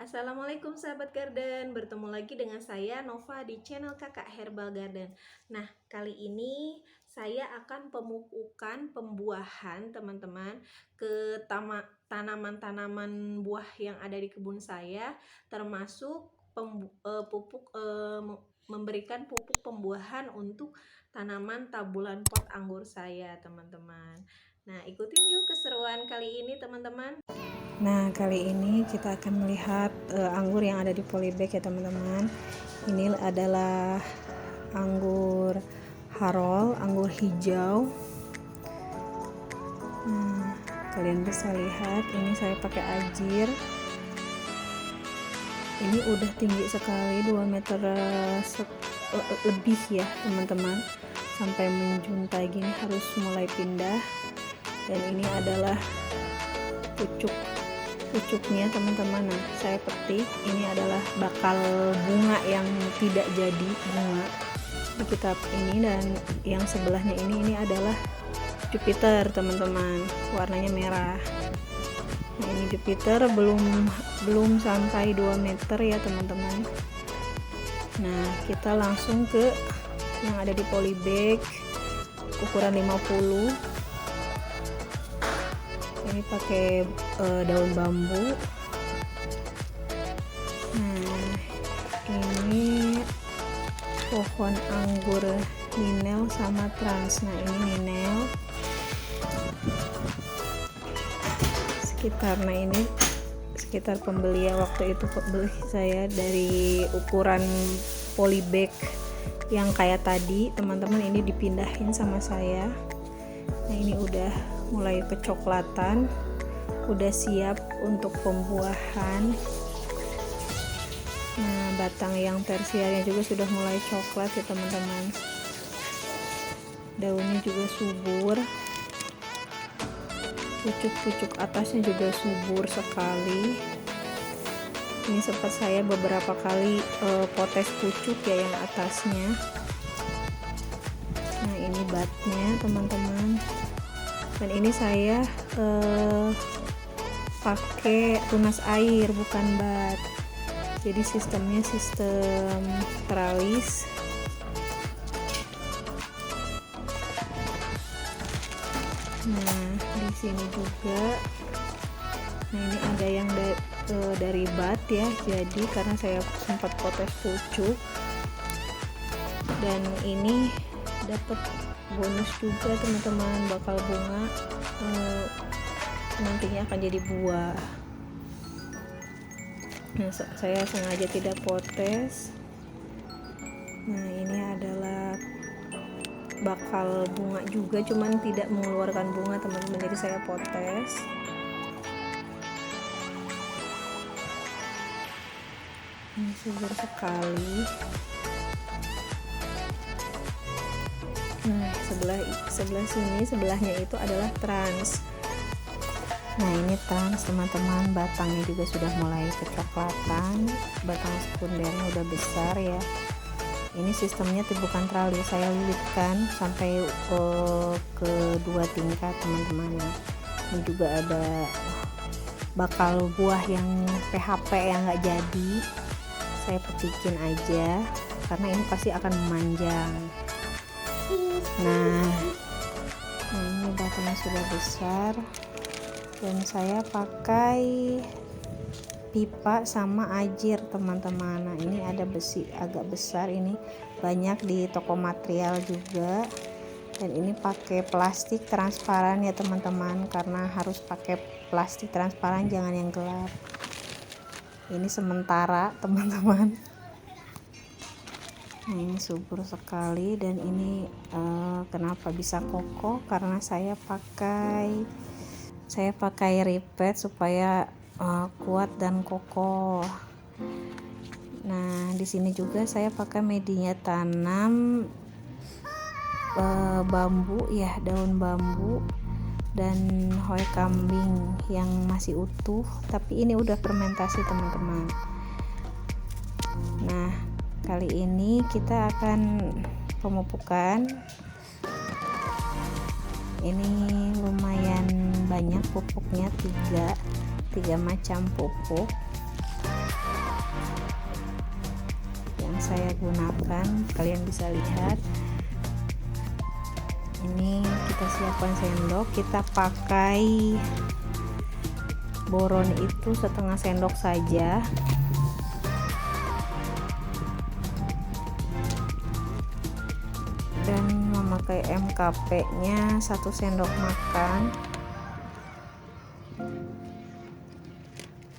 Assalamualaikum sahabat garden, bertemu lagi dengan saya Nova di channel Kakak Herbal Garden. Nah, kali ini saya akan pemupukan pembuahan teman-teman ke tanaman-tanaman buah yang ada di kebun saya, termasuk memberikan pupuk pembuahan untuk tanaman tabulan pot anggur saya, teman-teman. Nah, ikutin yuk keseruan kali ini, teman-teman. Nah, kali ini kita akan melihat anggur yang ada di polybag ya teman-teman. Ini adalah anggur Harol, anggur hijau. Nah, kalian bisa lihat ini saya pakai ajir. Ini udah tinggi sekali, 2 meter lebih ya teman-teman. Sampai menjuntai gini harus mulai pindah. Dan ini adalah pucuknya teman-teman. Nah, saya petik, ini adalah bakal bunga yang tidak jadi bunga di kitab ini, dan yang sebelahnya ini adalah Jupiter teman-teman, warnanya merah. Nah, ini Jupiter belum sampai 2 meter ya teman-teman. Nah, kita langsung ke yang ada di polybag ukuran 50. Ini pakai daun bambu. Nah, ini pohon anggur Ninel sama Trans. Nah, ini Ninel sekitar pembeli waktu itu beli saya dari ukuran polybag yang kayak tadi teman-teman, ini dipindahin sama saya. Nah, ini udah mulai kecoklatan, udah siap untuk pembuahan. Nah, batang yang tersiarnya juga sudah mulai coklat ya teman-teman. Daunnya juga subur, pucuk-pucuk atasnya juga subur sekali. Ini sempat saya beberapa kali potes pucuk ya yang atasnya. Nah, ini batnya teman-teman. Dan ini saya pakai tunas air bukan bat, jadi sistemnya sistem teralis. Nah, di sini juga, nah ini ada yang dari bat ya, jadi karena saya sempat potes pucuk, dan ini dapat bonus juga teman-teman, bakal bunga nantinya akan jadi buah. Nah, saya sengaja tidak potes. Nah, ini adalah bakal bunga juga, cuman tidak mengeluarkan bunga teman-teman, jadi saya potes. Ini subur sekali. Nah, sebelahnya itu adalah Trans. Nah, ini Trans teman-teman, batangnya juga sudah mulai kecoklatan, batang sekundernya udah besar ya. Ini sistemnya bukan teralis, saya lilitkan sampai ke 2 tingkat teman-teman. Ini juga ada bakal buah yang PHP yang nggak jadi, saya petikin aja karena ini pasti akan memanjang. Nah, ini batangnya sudah besar, dan saya pakai pipa sama ajir teman-teman. Nah, ini ada besi agak besar, ini banyak di toko material juga, dan ini pakai plastik transparan ya teman-teman, karena harus pakai plastik transparan, jangan yang gelap. Ini sementara teman-teman. Nah, ini subur sekali, dan ini kenapa bisa kokoh, karena saya pakai ripet supaya kuat dan kokoh. Nah, di sini juga saya pakai media tanam bambu ya, daun bambu dan hoi kambing yang masih utuh, tapi ini udah fermentasi teman-teman. Nah, kali ini kita akan pemupukan. Ini lumayan banyak pupuknya, tiga macam pupuk. saya gunakan. Kalian bisa lihat ini, kita siapkan sendok, kita pakai boron itu setengah sendok saja. Dan memakai MKP nya 1 sendok makan.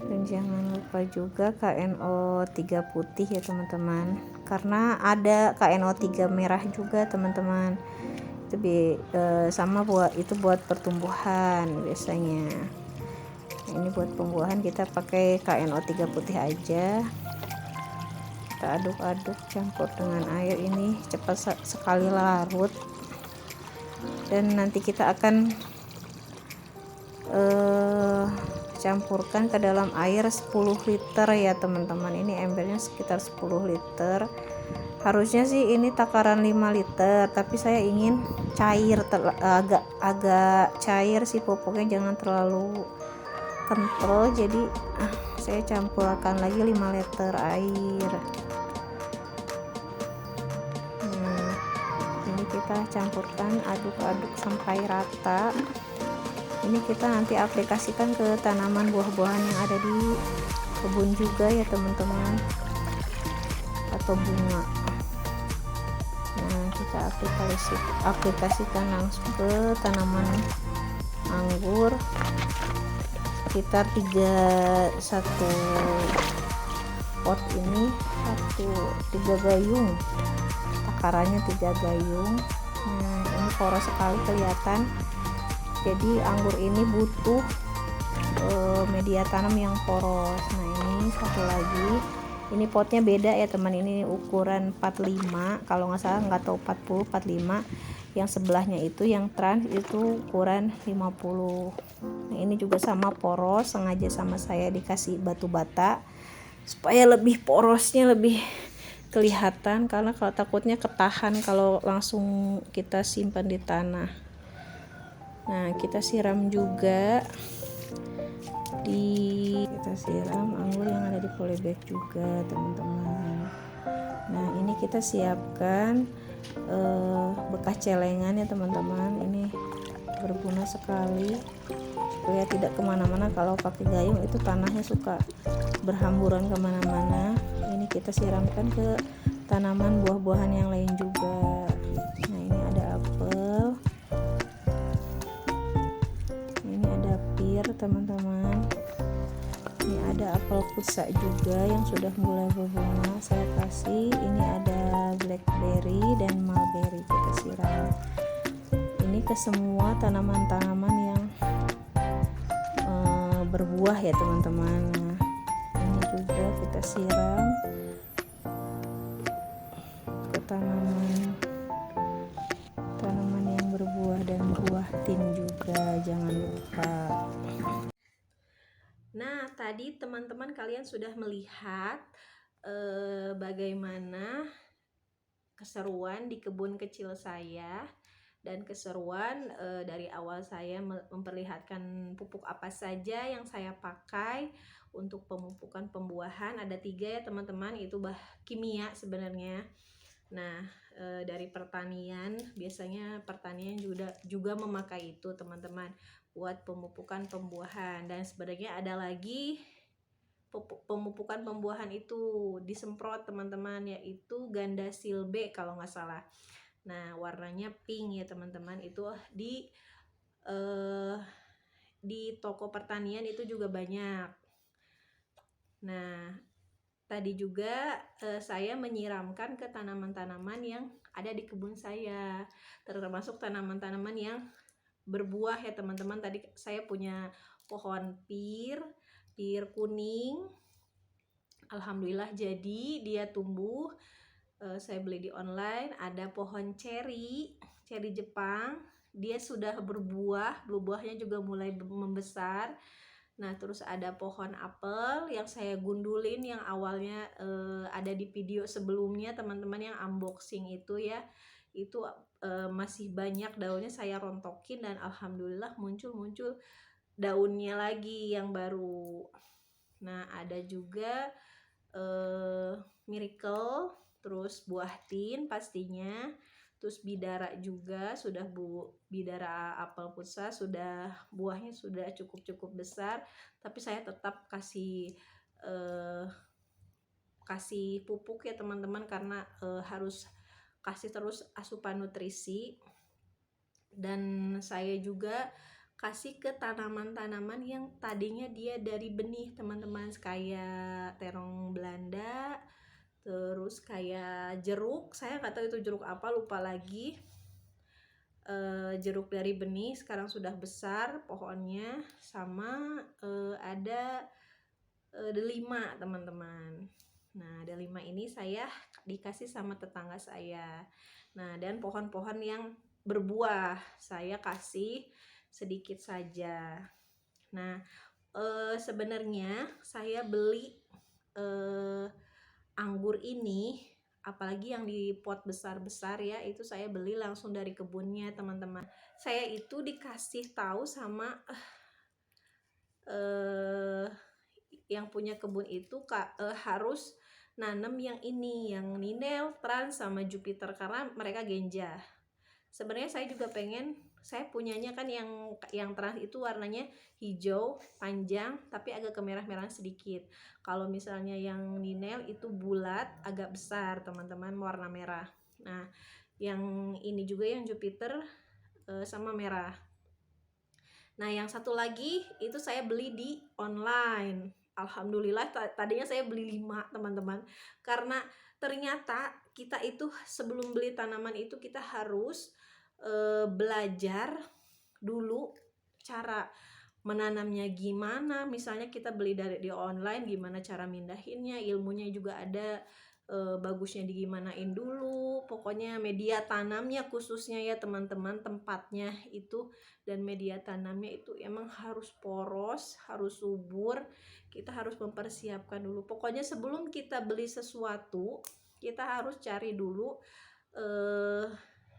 Dan jangan lupa juga KNO3 putih ya teman-teman, karena ada KNO3 merah juga teman-teman. Itu sama buat pertumbuhan biasanya. Nah, ini buat pembuahan kita pakai KNO3 putih aja. Kita aduk-aduk, campur dengan air, ini cepat sekali larut. Dan nanti kita akan campurkan ke dalam air 10 liter ya teman-teman. Ini embernya sekitar 10 liter. Harusnya sih ini takaran 5 liter, tapi saya ingin cair, agak cair sih pupuknya, jangan terlalu kental. Jadi saya campurkan lagi 5 liter air. Nah, ini kita campurkan, aduk-aduk sampai rata. Ini kita nanti aplikasikan ke tanaman buah-buahan yang ada di kebun juga ya teman-teman, atau bunga. Nah, kita aplikasikan langsung ke tanaman anggur sekitar 1 pot ini 3 gayung, takarannya 3 gayung. Nah, ini poros sekali kelihatan. Jadi anggur ini butuh media tanam yang poros. Nah, ini satu lagi, ini potnya beda ya teman, ini ukuran 45 kalau nggak salah, nggak tahu 40 45. Yang sebelahnya itu yang trans itu ukuran 50. Nah, ini juga sama poros, sengaja sama saya dikasih batu bata supaya lebih porosnya lebih kelihatan, karena kalau takutnya ketahan kalau langsung kita simpan di tanah. Nah, kita siram juga, kita siram anggur yang ada di polybag juga teman-teman. Nah, ini kita siapkan bekas celengan ya teman-teman. Ini berguna sekali supaya tidak kemana-mana. Kalau pakai gayung itu tanahnya suka berhamburan kemana-mana. Ini kita siramkan ke tanaman buah-buahan yang lain juga. Nah, ini ada apel, ini ada pir teman-teman, ini ada apel pusa juga yang sudah mulai berbunga saya kasih. Ini ada blackberry dan mulberry kita siram. Ini ke semua tanaman-tanaman yang berbuah ya teman-teman. Nah, ini juga kita siram ke tanaman yang berbuah dan buah tin juga, jangan lupa. Nah, tadi teman-teman kalian sudah melihat bagaimana keseruan di kebun kecil saya, dan keseruan dari awal saya memperlihatkan pupuk apa saja yang saya pakai untuk pemupukan pembuahan. Ada 3 ya teman-teman, itu kimia sebenarnya. Nah, dari pertanian, biasanya pertanian juga memakai itu teman-teman buat pemupukan pembuahan. Dan sebenarnya ada lagi pemupukan pembuahan itu disemprot teman-teman, yaitu Gandasil B kalau nggak salah. Nah, warnanya pink ya teman-teman. Itu di toko pertanian itu juga banyak. Nah, tadi juga saya menyiramkan ke tanaman-tanaman yang ada di kebun saya, termasuk tanaman-tanaman yang berbuah ya teman-teman. Tadi saya punya pohon pir kuning, alhamdulillah jadi dia tumbuh. Saya beli di online. Ada pohon ceri Jepang, dia sudah berbuah, buahnya juga mulai membesar. Nah, terus ada pohon apel yang saya gundulin, yang awalnya ada di video sebelumnya teman-teman yang unboxing itu ya. Itu masih banyak daunnya, saya rontokin dan alhamdulillah muncul daunnya lagi yang baru. Nah, ada juga miracle, terus buah tin pastinya, terus bidara juga sudah bidara apel pusa sudah, buahnya sudah cukup besar, tapi saya tetap kasih pupuk ya teman-teman, karena harus kasih terus asupan nutrisi. Dan saya juga kasih ke tanaman-tanaman yang tadinya dia dari benih teman-teman, kayak terong Belanda, terus kayak jeruk, saya nggak tahu itu jeruk apa, lupa lagi. Jeruk dari benih sekarang sudah besar pohonnya, sama ada delima teman-teman. Nah, delima ini saya dikasih sama tetangga saya. Nah, dan pohon-pohon yang berbuah saya kasih sedikit saja. Nah, sebenarnya saya beli anggur ini, apalagi yang di pot besar-besar ya, itu saya beli langsung dari kebunnya teman-teman. Saya itu dikasih tahu sama yang punya kebun itu harus nanam yang ini, yang Ninel, Trans sama Jupiter, karena mereka genjah. Sebenarnya saya juga pengen, saya punyanya kan yang Trans itu warnanya hijau panjang tapi agak kemerah-merahan sedikit. Kalau misalnya yang Ninel itu bulat agak besar teman-teman, warna merah. Nah, yang ini juga yang Jupiter sama merah. Nah, yang satu lagi itu saya beli di online. Alhamdulillah tadinya saya beli 5 teman-teman, karena ternyata kita itu sebelum beli tanaman itu kita harus belajar dulu cara menanamnya gimana. Misalnya kita beli di online, gimana cara mindahinnya, ilmunya juga ada, bagusnya digimanain dulu. Pokoknya media tanamnya khususnya ya teman-teman, tempatnya itu dan media tanamnya itu emang harus poros, harus subur. Kita harus mempersiapkan dulu. Pokoknya sebelum kita beli sesuatu, kita harus cari dulu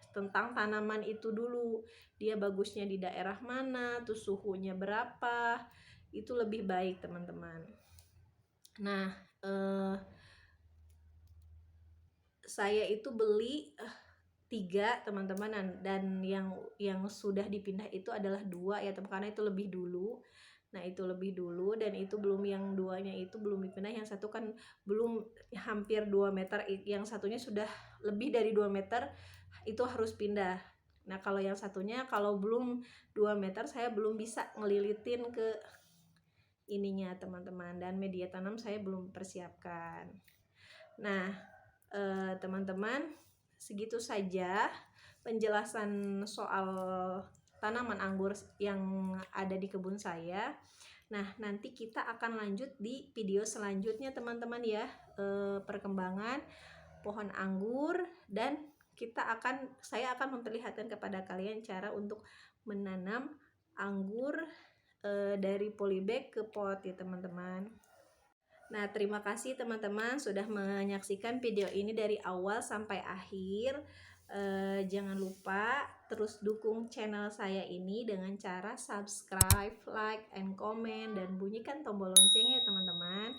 tentang tanaman itu dulu. Dia bagusnya di daerah mana, terus suhunya berapa, itu lebih baik teman-teman. Nah, saya itu beli 3 teman-teman, dan yang sudah dipindah itu adalah 2 ya teman, karena itu lebih dulu. Nah, itu lebih dulu, dan itu belum, yang 2-nya itu belum dipindah. Yang satu kan belum, hampir 2 meter, yang satunya sudah lebih dari 2 meter, itu harus pindah. Nah, kalau yang satunya kalau belum 2 meter saya belum bisa ngelilitin ke ininya teman-teman, dan media tanam saya belum persiapkan. Nah, teman-teman, segitu saja penjelasan soal tanaman anggur yang ada di kebun saya. Nah, nanti kita akan lanjut di video selanjutnya teman-teman ya, perkembangan pohon anggur, dan saya akan memperlihatkan kepada kalian cara untuk menanam anggur dari polybag ke pot ya teman-teman. Nah, terima kasih teman-teman sudah menyaksikan video ini dari awal sampai akhir. Jangan lupa terus dukung channel saya ini dengan cara subscribe, like, and comment, dan bunyikan tombol loncengnya teman-teman.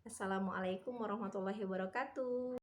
Assalamualaikum warahmatullahi wabarakatuh.